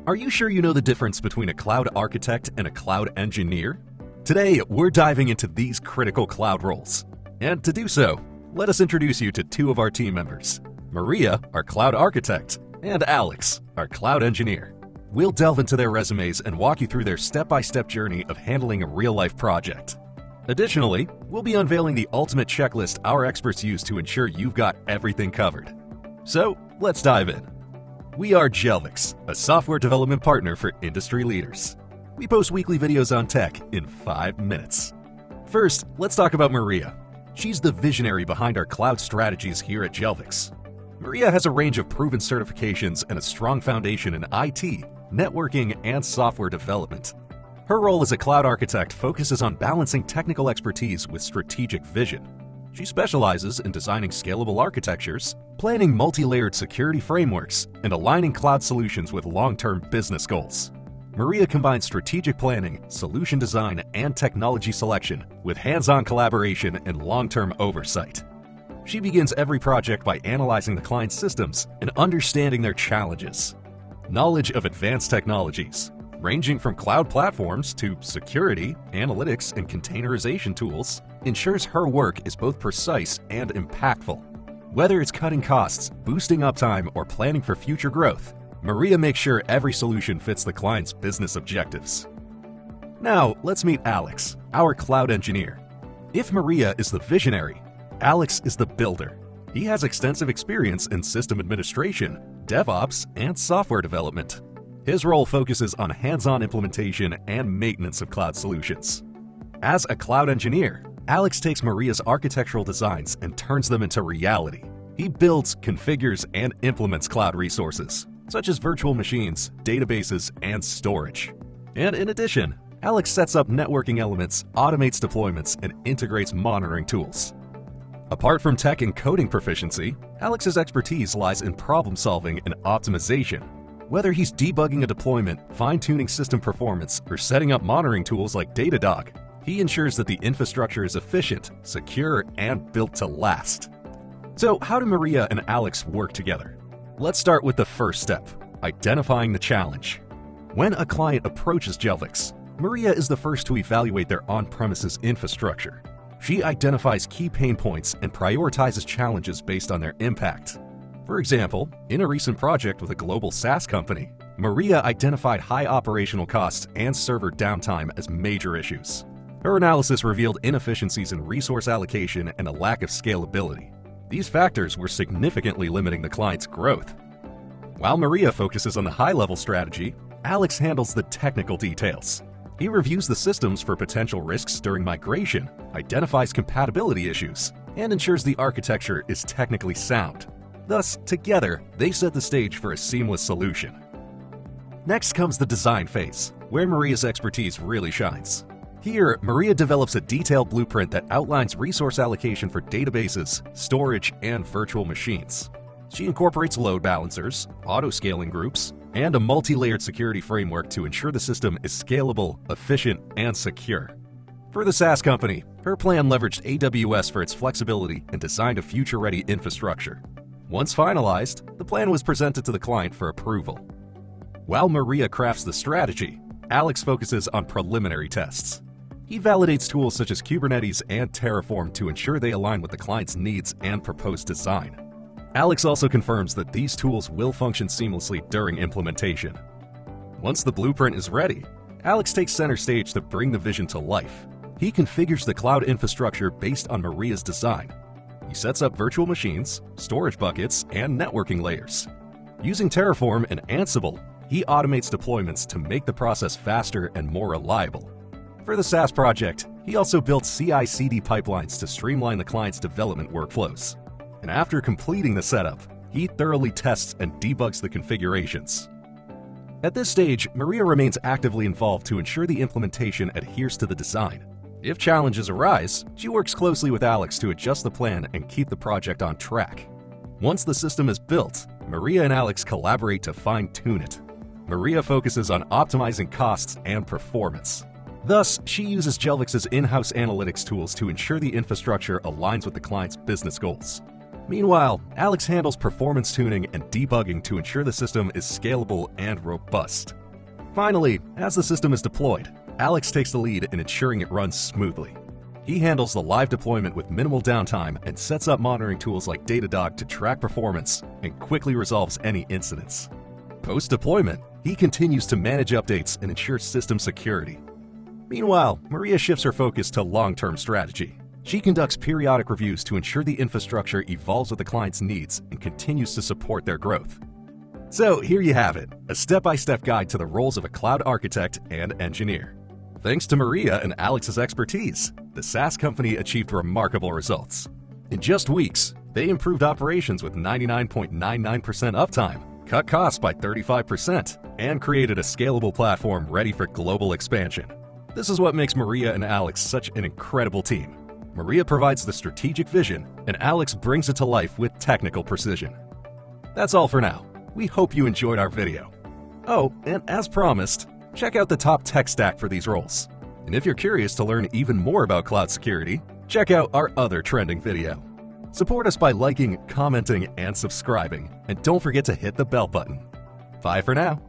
Are you sure you know the difference between a cloud architect and a cloud engineer? Today, we're diving into these critical cloud roles. And to do so, let us introduce you to two of our team members, Maria, our cloud architect, and Alex, our cloud engineer. We'll delve into their resumes and walk you through their step-by-step journey of handling a real-life project. Additionally, we'll be unveiling the ultimate checklist our experts use to ensure you've got everything covered. So, let's dive in. We are Jelvix, a software development partner for industry leaders. We post weekly videos on tech in 5 minutes. First, let's talk about Maria. She's the visionary behind our cloud strategies here at Jelvix. Maria has a range of proven certifications and a strong foundation in IT, networking, and software development. Her role as a cloud architect focuses on balancing technical expertise with strategic vision. She specializes in designing scalable architectures, planning multi-layered security frameworks, and aligning cloud solutions with long-term business goals. Maria combines strategic planning, solution design, and technology selection with hands-on collaboration and long-term oversight. She begins every project by analyzing the client's systems and understanding their challenges. Knowledge of advanced technologies, ranging from cloud platforms to security, analytics, and containerization tools, ensures her work is both precise and impactful. Whether it's cutting costs, boosting uptime, or planning for future growth, Maria makes sure every solution fits the client's business objectives. Now, let's meet Alex, our cloud engineer. If Maria is the visionary, Alex is the builder. He has extensive experience in system administration, DevOps, and software development. His role focuses on hands-on implementation and maintenance of cloud solutions. As a cloud engineer, Alex takes Maria's architectural designs and turns them into reality. He builds, configures, and implements cloud resources, such as virtual machines, databases, and storage. And in addition, Alex sets up networking elements, automates deployments, and integrates monitoring tools. Apart from tech and coding proficiency, Alex's expertise lies in problem-solving and optimization. Whether he's debugging a deployment, fine-tuning system performance, or setting up monitoring tools like Datadog, he ensures that the infrastructure is efficient, secure, and built to last. So how do Maria and Alex work together? Let's start with the first step, identifying the challenge. When a client approaches Jelvix, Maria is the first to evaluate their on-premises infrastructure. She identifies key pain points and prioritizes challenges based on their impact. For example, in a recent project with a global SaaS company, Maria identified high operational costs and server downtime as major issues. Her analysis revealed inefficiencies in resource allocation and a lack of scalability. These factors were significantly limiting the client's growth. While Maria focuses on the high-level strategy, Alex handles the technical details. He reviews the systems for potential risks during migration, identifies compatibility issues, and ensures the architecture is technically sound. Thus, together, they set the stage for a seamless solution. Next comes the design phase, where Maria's expertise really shines. Here, Maria develops a detailed blueprint that outlines resource allocation for databases, storage, and virtual machines. She incorporates load balancers, auto-scaling groups, and a multi-layered security framework to ensure the system is scalable, efficient, and secure. For the SaaS company, her plan leveraged AWS for its flexibility and designed a future-ready infrastructure. Once finalized, the plan was presented to the client for approval. While Maria crafts the strategy, Alex focuses on preliminary tests. He validates tools such as Kubernetes and Terraform to ensure they align with the client's needs and proposed design. Alex also confirms that these tools will function seamlessly during implementation. Once the blueprint is ready, Alex takes center stage to bring the vision to life. He configures the cloud infrastructure based on Maria's design. He sets up virtual machines, storage buckets, and networking layers. Using Terraform and Ansible, he automates deployments to make the process faster and more reliable. For the SaaS project, he also built CI/CD pipelines to streamline the client's development workflows. And after completing the setup, he thoroughly tests and debugs the configurations. At this stage, Maria remains actively involved to ensure the implementation adheres to the design. If challenges arise, she works closely with Alex to adjust the plan and keep the project on track. Once the system is built, Maria and Alex collaborate to fine-tune it. Maria focuses on optimizing costs and performance. Thus, she uses Jelvix's in-house analytics tools to ensure the infrastructure aligns with the client's business goals. Meanwhile, Alex handles performance tuning and debugging to ensure the system is scalable and robust. Finally, as the system is deployed, Alex takes the lead in ensuring it runs smoothly. He handles the live deployment with minimal downtime and sets up monitoring tools like Datadog to track performance and quickly resolves any incidents. Post-deployment, he continues to manage updates and ensure system security. Meanwhile, Maria shifts her focus to long-term strategy. She conducts periodic reviews to ensure the infrastructure evolves with the client's needs and continues to support their growth. So here you have it, a step-by-step guide to the roles of a cloud architect and engineer. Thanks to Maria and Alex's expertise, the SaaS company achieved remarkable results. In just weeks, they improved operations with 99.99% uptime, cut costs by 35%, and created a scalable platform ready for global expansion. This is what makes Maria and Alex such an incredible team. Maria provides the strategic vision, and Alex brings it to life with technical precision. That's all for now. We hope you enjoyed our video. Oh, and as promised, check out the top tech stack for these roles. And if you're curious to learn even more about cloud security, check out our other trending video. Support us by liking, commenting, and subscribing. And don't forget to hit the bell button. Bye for now.